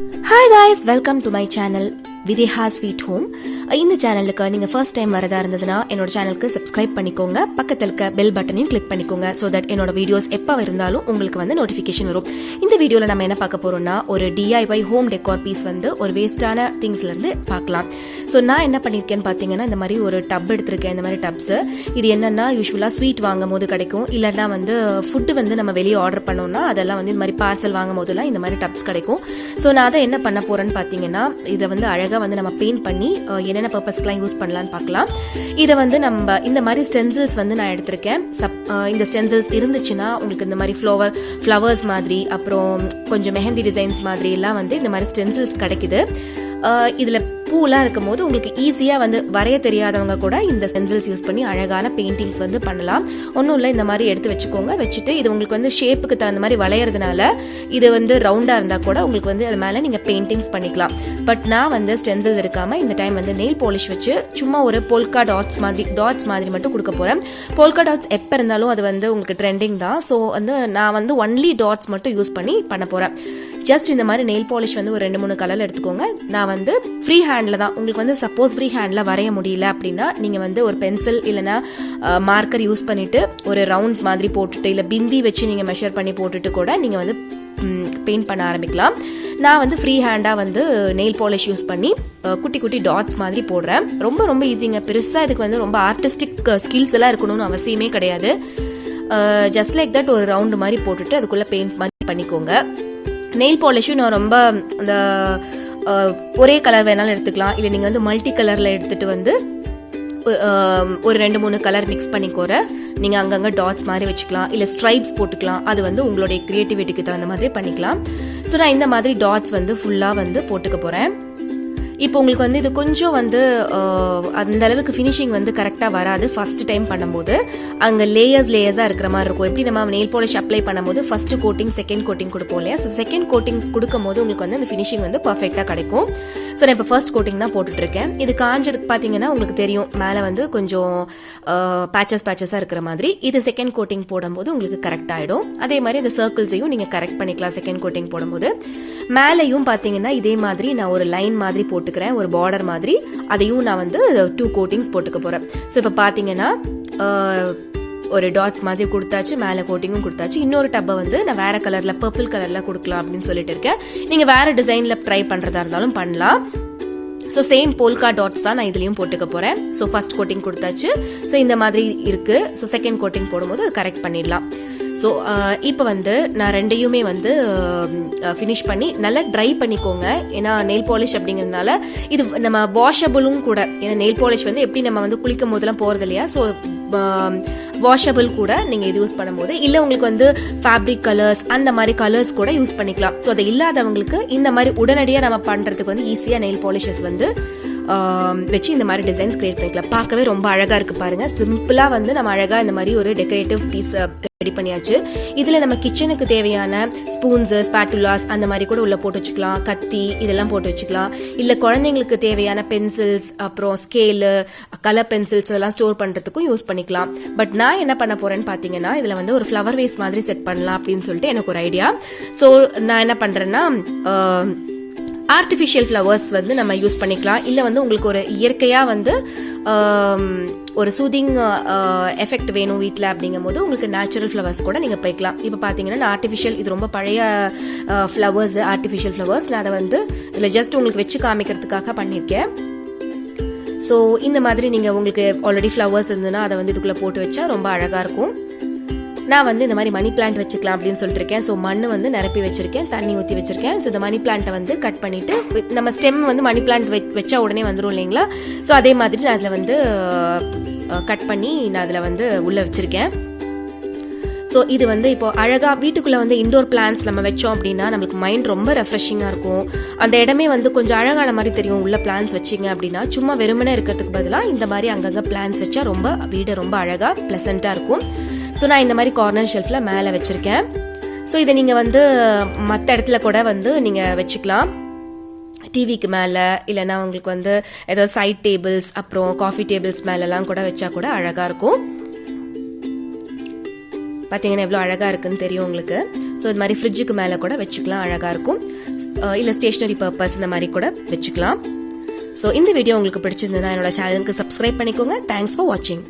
Hi guys, welcome to my channel Videha Sweet Home. இந்த சேனலுக்கு நீங்க ஃபர்ஸ்ட் டைம் வரதா இருந்ததுன்னா என்னோட சேனலுக்கு சப்ஸ்கிரைப் பண்ணிக்கோங்க, பக்கத்துல இருக்க பெல் பட்டனையும் கிளிக் பண்ணிக்கோங்க so that என்னோட வீடியோஸ் எப்ப இருந்தாலும் உங்களுக்கு வந்து நோட்டிஃபிகேஷன் வரும். இந்த வீடியோல நம்ம என்ன பார்க்க போறோம்னா ஒரு DIY ஹோம் டெக்கார் பீஸ் வந்து ஒரு வேஸ்டான திங்ஸ்ல இருந்து பார்க்கலாம். ஸோ நான் என்ன பண்ணியிருக்கேன்னு பார்த்தீங்கன்னா இந்த மாதிரி ஒரு டப் எடுத்திருக்கேன். இந்த மாதிரி டப்ஸ் இது என்னன்னா யூஸ்வலா ஸ்வீட் வாங்கும் போது கிடைக்கும், இல்லைன்னா வந்து ஃபுட்டு வந்து நம்ம வெளியே ஆர்டர் பண்ணோம்னா அதெல்லாம் வந்து இந்த மாதிரி பார்சல் வாங்கும் போதெல்லாம் இந்த மாதிரி டப்ஸ் கிடைக்கும். ஸோ நான் அதை என்ன பண்ண போறேன்னு பார்த்தீங்கன்னா இதை வந்து அழகாக வந்து நம்ம பெயிண்ட் பண்ணி என்னென்ன பர்பஸ்க்கெலாம் யூஸ் பண்ணலான்னு பார்க்கலாம். இதை வந்து நம்ம இந்த மாதிரி ஸ்டென்சில்ஸ் வந்து நான் எடுத்திருக்கேன். இந்த ஸ்டென்சில்ஸ் இருந்துச்சுன்னா உங்களுக்கு இந்த மாதிரி ஃப்ளவர்ஸ் மாதிரி அப்புறம் கொஞ்சம் மெஹந்தி டிசைன்ஸ் மாதிரி எல்லாம் வந்து இந்த மாதிரி ஸ்டென்சில்ஸ் கிடைக்குது. இதில் பூலாம் இருக்கும் போது உங்களுக்கு ஈஸியாக வந்து வரைய தெரியாதவங்க கூட இந்த ஸ்டென்சில்ஸ் யூஸ் பண்ணி அழகான பெயிண்டிங்ஸ் வந்து பண்ணலாம். ஒன்றும் இல்லை, இந்த மாதிரி எடுத்து வச்சுக்கோங்க. வச்சுட்டு இது உங்களுக்கு வந்து ஷேப்புக்கு தகுந்த மாதிரி வளையறதுனால இது வந்து ரவுண்டாக இருந்தால் கூட உங்களுக்கு வந்து அது மேலே நீங்கள் பெயிண்டிங்ஸ் பண்ணிக்கலாம். பட் நான் வந்து ஸ்டென்சில்ஸ் இருக்காமல் இந்த டைம் வந்து நெயில் பாலிஷ் வச்சு சும்மா ஒரு போல்கா டாட்ஸ் மாதிரி மட்டும் கொடுக்க போகிறேன். போல்கா டாட்ஸ் எப்போ இருந்தாலும் அது வந்து உங்களுக்கு ட்ரெண்டிங் தான். ஸோ வந்து நான் வந்து ஒன்லி டாட்ஸ் மட்டும் யூஸ் பண்ணி பண்ண போகிறேன். ஜஸ்ட் இந்த மாதிரி நெயில் பாலிஷ் வந்து ஒரு 2-3 கலர்ல எடுத்துக்கோங்க. நான் வந்து ஃப்ரீ ஹேண்ட்ல தான், உங்களுக்கு வந்து சப்போஸ் ஃப்ரீ ஹேண்ட்ல வரைய முடியல அப்படின்னா நீங்க வந்து ஒரு பென்சில் இல்லைன்னா மார்க்கர் யூஸ் பண்ணிட்டு ஒரு ரவுண்ட்ஸ் மாதிரி போட்டுட்டு இல்லை பிந்தி வச்சு நீங்க மெஷர் பண்ணி போட்டுட்டு கூட நீங்க வந்து பெயிண்ட் பண்ண ஆரம்பிக்கலாம். நான் வந்து ஃப்ரீ ஹேண்டா வந்து நெயில் பாலிஷ் யூஸ் பண்ணி குட்டி குட்டி டாட்ஸ் மாதிரி போடுறேன். ரொம்ப ரொம்ப ஈஸிங்க. பெருசா இதுக்கு வந்து ரொம்ப ஆர்டிஸ்டிக் ஸ்கில்ஸ் எல்லாம் இருக்கணும்னு அவசியமே கிடையாது. ஜஸ்ட் லைக் தட் ஒரு ரவுண்டு மாதிரி போட்டுட்டு அதுக்குள்ள பெயிண்ட் மாதிரி பண்ணிக்கோங்க. நெயில் பாலிஷும் நான் ரொம்ப அந்த ஒரே கலர் வேணாலும் எடுத்துக்கலாம், இல்லை நீங்கள் வந்து மல்டி கலரில் எடுத்துகிட்டு வந்து ஒரு 2-3 கலர் மிக்ஸ் பண்ணிக்கோற நீங்கள் அங்கங்கே டாட்ஸ் மாதிரி வச்சுக்கலாம், இல்லை ஸ்ட்ரைப்ஸ் போட்டுக்கலாம். அது வந்து உங்களுடைய கிரியேட்டிவிட்டிக்கு தகுந்த மாதிரி பண்ணிக்கலாம். ஸோ நான் இந்த மாதிரி டாட்ஸ் வந்து ஃபுல்லாக வந்து போட்டுக்க போகிறேன். இப்போ உங்களுக்கு வந்து இது கொஞ்சம் வந்து அந்த அளவுக்கு ஃபினிஷிங் வந்து கரெக்டாக வராது ஃபர்ஸ்ட் டைம் பண்ணும்போது. அங்கே லேயர்ஸாக இருக்கிற மாதிரி இருக்கும். எப்படி நம்ம நெயில் பாலிஷ் அப்ளை பண்ணும்போது ஃபர்ஸ்ட் கோட்டிங் செகண்ட் கோட்டிங் கொடுப்போம் இல்லையா? ஸோ செகண்ட் கோட்டிங் கொடுக்கும் போது உங்களுக்கு வந்து அந்த ஃபினிஷிங் வந்து பர்ஃபெக்டாக கிடைக்கும். ஸோ நான் இப்போ ஃபர்ஸ்ட் கோட்டிங் தான் போட்டுட்ருக்கேன். இது காஞ்சதுக்கு பார்த்தீங்கன்னா உங்களுக்கு தெரியும் மேலே வந்து கொஞ்சம் பேச்சஸாக இருக்கிற மாதிரி. இது செகண்ட் கோட்டிங் போடும்போது உங்களுக்கு கரெக்ட் ஆகிடும். அதே மாதிரி இந்த சர்க்கிள்ஸையும் நீங்கள் கரெக்ட் பண்ணிக்கலாம் செகண்ட் கோட்டிங் போடும்போது. மேலேயும் பார்த்தீங்கன்னா இதே மாதிரி நான் ஒரு லைன் மாதிரி போட்டுக்கிறேன், ஒரு பார்டர் மாதிரி. அதையும் நான் வந்து 2 கோட்டிங்ஸ் போட்டுக்க போறேன். ஸோ இப்போ பார்த்தீங்கன்னா ஒரு டாட்ஸ் மாதிரி கொடுத்தாச்சு, மேலே கோட்டிங்கும் கொடுத்தாச்சு. இன்னொரு டப்பை வந்து நான் வேற கலர்ல பர்பிள் கலர்ல கொடுக்கலாம் அப்படின்னு சொல்லிட்டு இருக்கேன். நீங்க வேற டிசைன்ல ட்ரை பண்றதா இருந்தாலும் பண்ணலாம். ஸோ சேம் போல்கா டாட்ஸ் தான் நான் இதுலயும் போட்டுக்க போறேன். ஸோ ஃபர்ஸ்ட் கோட்டிங் கொடுத்தாச்சு. ஸோ இந்த மாதிரி இருக்கு. ஸோ செகண்ட் கோட்டிங் போடும்போது அது கரெக்ட் பண்ணிடலாம். ஸோ இப்போ வந்து நான் ரெண்டையுமே வந்து ஃபினிஷ் பண்ணி நல்லா ட்ரை பண்ணிக்கோங்க. ஏன்னா நெயில் பாலிஷ் அப்படிங்கிறதுனால இது நம்ம வாஷபிளும் கூட. ஏன்னா நெயில் பாலிஷ் வந்து எப்படி நம்ம வந்து குளிக்கும் போதெல்லாம் போகிறது இல்லையா? ஸோ வாஷபிள் கூட நீங்கள் இது யூஸ் பண்ணும்போது, இல்லை உங்களுக்கு வந்து ஃபேப்ரிக் கலர்ஸ் அந்த மாதிரி கலர்ஸ் கூட யூஸ் பண்ணிக்கலாம். ஸோ அது இல்லாதவங்களுக்கு இந்த மாதிரி உடனடியாக நம்ம பண்ணுறதுக்கு வந்து ஈஸியாக நெயில் பாலிஷஸ் வந்து வச்சு இந்த மாதிரி டிசைன்ஸ் கிரியேட் பண்ணிக்கலாம். பார்க்கவே ரொம்ப அழகாக இருக்குது பாருங்க. சிம்பிளாக வந்து நம்ம அழகாக இந்த மாதிரி ஒரு டெக்கரேட்டிவ் பீஸ் ரெடி பண்ணியாச்சு. இதுல நம்ம கிச்சனுக்கு தேவையான ஸ்பூன்ஸ், ஸ்பாட்டுலாஸ் அந்த மாதிரி கூட உள்ள போட்டு வச்சுக்கலாம். கத்தி இதெல்லாம் போட்டு வச்சுக்கலாம். இல்ல குழந்தைங்களுக்கு தேவையான பென்சில்ஸ், அப்புறம் ஸ்கேலு, கலர் பென்சில்ஸ் அதெல்லாம் ஸ்டோர் பண்றதுக்கும் யூஸ் பண்ணிக்கலாம். பட் நான் என்ன பண்ண போறேன்னு பாத்தீங்கன்னா இதுல வந்து ஒரு ஃப்ளவர் வேஸ் மாதிரி செட் பண்ணலாம் அப்படின்னு சொல்லிட்டு எனக்கு ஒரு ஐடியா. ஸோ நான் என்ன பண்றேன்னா ஆர்டிஃபிஷியல் ஃப்ளவர்ஸ் வந்து நம்ம யூஸ் பண்ணிக்கலாம். இல்லை வந்து உங்களுக்கு ஒரு இயற்கையாக வந்து ஒரு சூதிங் எஃபெக்ட் வேணும் வீட்டில் அப்படிங்கும் போது உங்களுக்கு நேச்சுரல் ஃப்ளவர்ஸ் கூட நீங்கள் போய்க்கலாம். இப்போ பார்த்தீங்கன்னா ஆர்டிஃபிஷியல், இது ரொம்ப பழைய ஃப்ளவர்ஸ், ஆர்டிஃபிஷியல் ஃப்ளவர்ஸ். நான் அதை வந்து இதில் ஜஸ்ட் உங்களுக்கு வச்சு காமிக்கிறதுக்காக பண்ணியிருக்கேன். ஸோ இந்த மாதிரி நீங்கள் உங்களுக்கு ஆல்ரெடி ஃப்ளவர்ஸ் இருந்ததுன்னா அதை வந்து இதுக்குள்ளே போட்டு வச்சா ரொம்ப அழகாக இருக்கும். நான் வந்து இந்த மாதிரி மணி பிளான்ட் வச்சுக்கலாம் அப்படின்னு சொல்லிட்டு இருக்கேன். ஸோ மண் வந்து நிரப்பி வச்சிருக்கேன், தண்ணி ஊற்றி வச்சிருக்கேன். ஸோ இந்த மணி பிளான்ட்டை வந்து கட் பண்ணிட்டு நம்ம ஸ்டெம் வந்து மணி பிளான்ட் வச்சா உடனே வந்துடும் இல்லைங்களா? ஸோ அதே மாதிரி நான் அதில் வந்து கட் பண்ணி நான் அதில் வந்து உள்ளே வச்சிருக்கேன். ஸோ இது வந்து இப்போ அழகாக வீட்டுக்குள்ளே வந்து இண்டோர் பிளான்ஸ் நம்ம வச்சோம் அப்படின்னா நம்மளுக்கு மைண்ட் ரொம்ப ரெஃப்ரெஷிங்காக இருக்கும். அந்த இடமே வந்து கொஞ்சம் அழகான மாதிரி தெரியும். உள்ள பிளான்ஸ் வச்சிங்க அப்படின்னா சும்மா வெறுமனே இருக்கிறதுக்கு பதிலாக இந்த மாதிரி அங்கங்கே பிளான்ஸ் வச்சா ரொம்ப வீடு ரொம்ப அழகாக ப்ளசண்ட்டாக இருக்கும். ஸோ நான் இந்த மாதிரி கார்னர் ஷெல்ஃபில் மேலே வச்சுருக்கேன். ஸோ இதை நீங்கள் வந்து மற்ற இடத்துல கூட வந்து நீங்கள் வச்சுக்கலாம். டிவிக்கு மேலே, இல்லைன்னா உங்களுக்கு வந்து ஏதாவது சைட் டேபிள்ஸ், அப்புறம் காஃபி டேபிள்ஸ் மேலெலாம் கூட வச்சா கூட அழகாக இருக்கும். பார்த்தீங்கன்னா எவ்வளோ அழகாக இருக்குன்னு தெரியும் உங்களுக்கு. ஸோ இது மாதிரி ஃப்ரிட்ஜுக்கு மேலே கூட வச்சுக்கலாம், அழகாக இருக்கும். இல்லை ஸ்டேஷ்னரி பர்பஸ் இந்த மாதிரி கூட வச்சுக்கலாம். ஸோ இந்த வீடியோ உங்களுக்கு பிடிச்சிருந்ததுன்னா என்னோட சேனலுக்கு சப்ஸ்கிரைப் பண்ணிக்கோங்க. தேங்க்ஸ் ஃபார் வாட்சிங்.